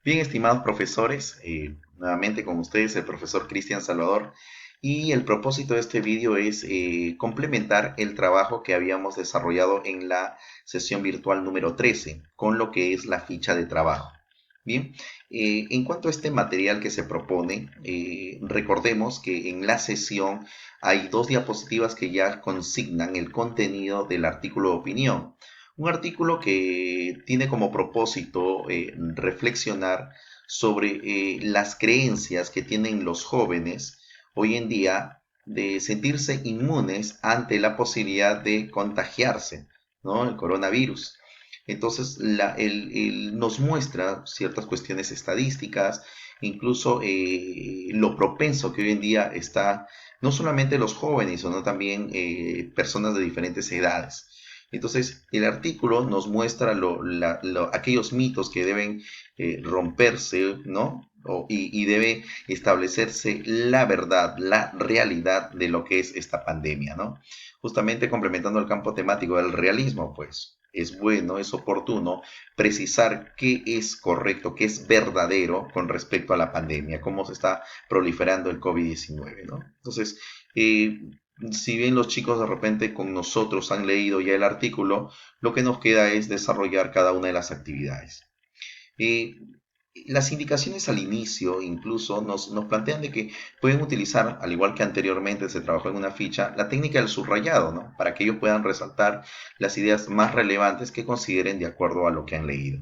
Bien, estimados profesores, nuevamente con ustedes el profesor Cristian Salvador y el propósito de este vídeo es complementar el trabajo que habíamos desarrollado en la sesión virtual número 13 con lo que es la ficha de trabajo. Bien, en cuanto a este material que se propone, recordemos que en la sesión hay dos diapositivas que ya consignan el contenido del artículo de opinión. Un artículo que tiene como propósito reflexionar sobre las creencias que tienen los jóvenes hoy en día de sentirse inmunes ante la posibilidad de contagiarse, ¿no? El coronavirus. Entonces, nos muestra ciertas cuestiones estadísticas, incluso lo propenso que hoy en día está no solamente los jóvenes, sino también personas de diferentes edades. Entonces, el artículo nos muestra aquellos mitos que deben romperse, ¿no? Y debe establecerse la verdad, la realidad de lo que es esta pandemia, ¿no? Justamente complementando el campo temático del realismo, pues es bueno, es oportuno precisar qué es correcto, qué es verdadero con respecto a la pandemia, cómo se está proliferando el COVID-19, ¿no? Entonces, eh, si bien los chicos de repente con nosotros han leído ya el artículo, lo que nos queda es desarrollar cada una de las actividades. Eh, las indicaciones al inicio incluso nos plantean de que pueden utilizar, al igual que anteriormente se trabajó en una ficha, la técnica del subrayado, ¿no? Para que ellos puedan resaltar las ideas más relevantes que consideren de acuerdo a lo que han leído.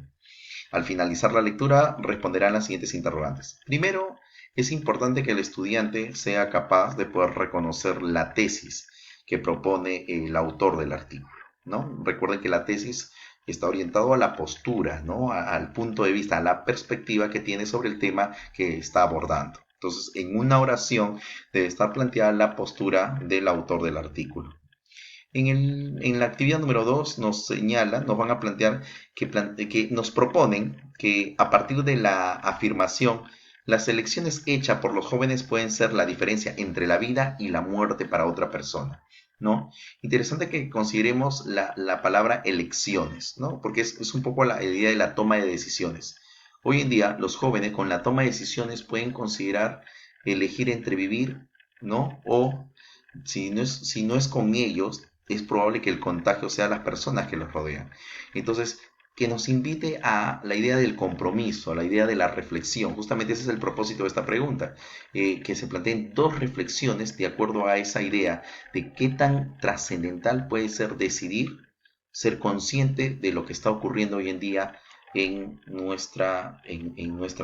Al finalizar la lectura, responderán las siguientes interrogantes. Primero, es importante que el estudiante sea capaz de poder reconocer la tesis que propone el autor del artículo, ¿no? Recuerden que la tesis está orientado a la postura, ¿no? Al punto de vista, a la perspectiva que tiene sobre el tema que está abordando. Entonces, en una oración debe estar planteada la postura del autor del artículo. En la actividad número 2 nos señalan, nos van a plantear que nos proponen que a partir de la afirmación, las elecciones hechas por los jóvenes pueden ser la diferencia entre la vida y la muerte para otra persona, ¿no? Interesante que consideremos la palabra elecciones, ¿no? Porque es un poco la idea de la toma de decisiones. Hoy en día, los jóvenes con la toma de decisiones pueden considerar elegir entre vivir, ¿no? O si no es con ellos, es probable que el contagio sea las personas que los rodean. Entonces, que nos invite a la idea del compromiso, a la idea de la reflexión. Justamente ese es el propósito de esta pregunta, que se planteen dos reflexiones de acuerdo a esa idea de qué tan trascendental puede ser decidir, ser consciente de lo que está ocurriendo hoy en día en nuestra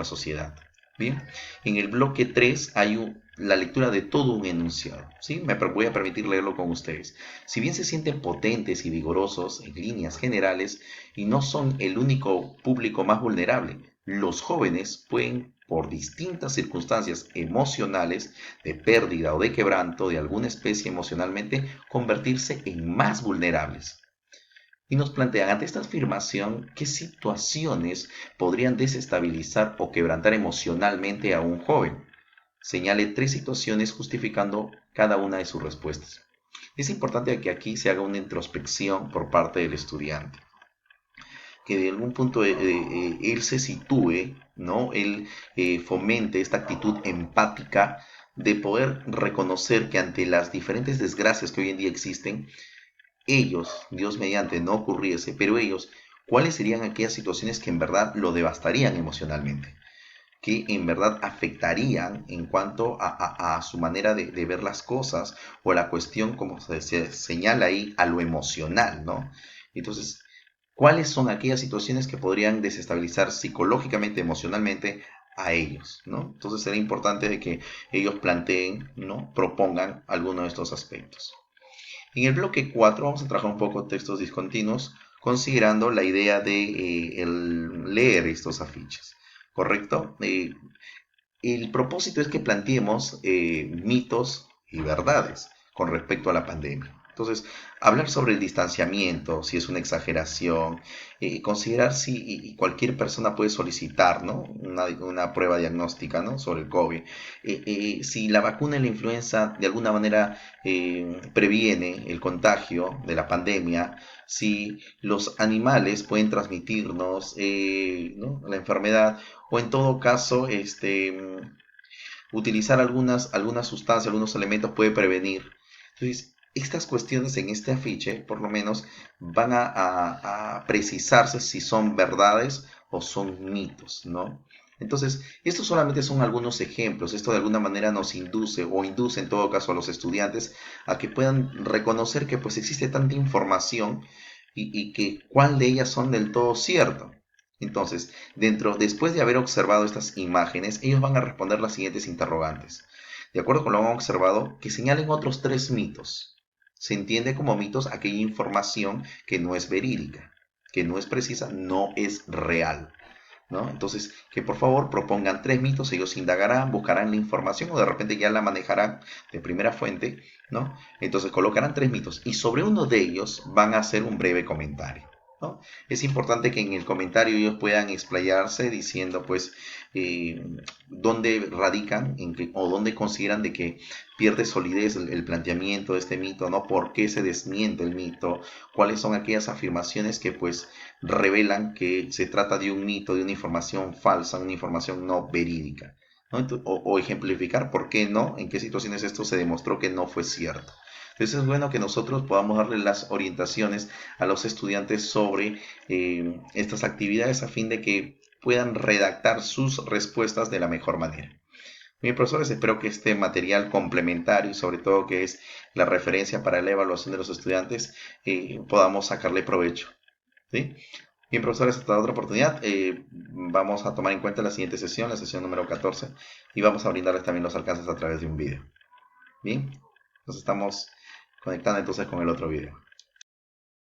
sociedad. Bien, en el bloque 3 hay la lectura de todo un enunciado. ¿Sí? Voy a permitir leerlo con ustedes. Si bien se sienten potentes y vigorosos en líneas generales y no son el único público más vulnerable, los jóvenes pueden, por distintas circunstancias emocionales, de pérdida o de quebranto de alguna especie emocionalmente, convertirse en más vulnerables. Y nos plantean ante esta afirmación qué situaciones podrían desestabilizar o quebrantar emocionalmente a un joven. Señale tres situaciones justificando cada una de sus respuestas. Es importante que aquí se haga una introspección por parte del estudiante, que de algún punto él se sitúe, ¿no? Él fomente esta actitud empática de poder reconocer que ante las diferentes desgracias que hoy en día existen, ellos, Dios mediante, no ocurriese, pero ellos, ¿cuáles serían aquellas situaciones que en verdad lo devastarían emocionalmente? Que en verdad afectarían en cuanto a su manera de ver las cosas o a la cuestión, como se señala ahí, a lo emocional, ¿no? Entonces, ¿cuáles son aquellas situaciones que podrían desestabilizar psicológicamente, emocionalmente a ellos, ¿no? Entonces será importante de que ellos planteen, ¿no? Propongan alguno de estos aspectos. En el bloque 4 vamos a trabajar un poco textos discontinuos, considerando la idea de el leer estos afiches, ¿correcto? El propósito es que planteemos mitos y verdades con respecto a la pandemia. Entonces, hablar sobre el distanciamiento, si es una exageración, considerar si y cualquier persona puede solicitar, ¿no? Una prueba diagnóstica, ¿no? Sobre el COVID. Si la vacuna de la influenza de alguna manera previene el contagio de la pandemia, si los animales pueden transmitirnos, ¿no? La enfermedad, o en todo caso, utilizar algunas sustancias, algunos elementos puede prevenir. Entonces, estas cuestiones en este afiche, por lo menos, van a precisarse si son verdades o son mitos, ¿no? Entonces, estos solamente son algunos ejemplos. Esto de alguna manera nos induce o induce en todo caso a los estudiantes a que puedan reconocer que pues existe tanta información y que cuál de ellas son del todo cierto. Entonces, después de haber observado estas imágenes, ellos van a responder las siguientes interrogantes. De acuerdo con lo que han observado, que señalen otros tres mitos. Se entiende como mitos aquella información que no es verídica, que no es precisa, no es real, ¿no? Entonces, que por favor propongan tres mitos, ellos indagarán, buscarán la información o de repente ya la manejarán de primera fuente, ¿no? Entonces colocarán tres mitos y sobre uno de ellos van a hacer un breve comentario, ¿no? Es importante que en el comentario ellos puedan explayarse diciendo, pues, eh, dónde radican o dónde consideran de que pierde solidez el planteamiento de este mito, ¿no? ¿Por qué se desmiente el mito? ¿Cuáles son aquellas afirmaciones que, pues, revelan que se trata de un mito, de una información falsa, una información no verídica, ¿no? O ejemplificar por qué no, en qué situaciones esto se demostró que no fue cierto? Entonces es bueno que nosotros podamos darle las orientaciones a los estudiantes sobre estas actividades a fin de que puedan redactar sus respuestas de la mejor manera. Bien, profesores, espero que este material complementario y sobre todo que es la referencia para la evaluación de los estudiantes podamos sacarle provecho. ¿Sí? Bien, profesores, hasta otra oportunidad. Vamos a tomar en cuenta la siguiente sesión, la sesión número 14, y vamos a brindarles también los alcances a través de un video. Bien, nos estamos conectando entonces con el otro video.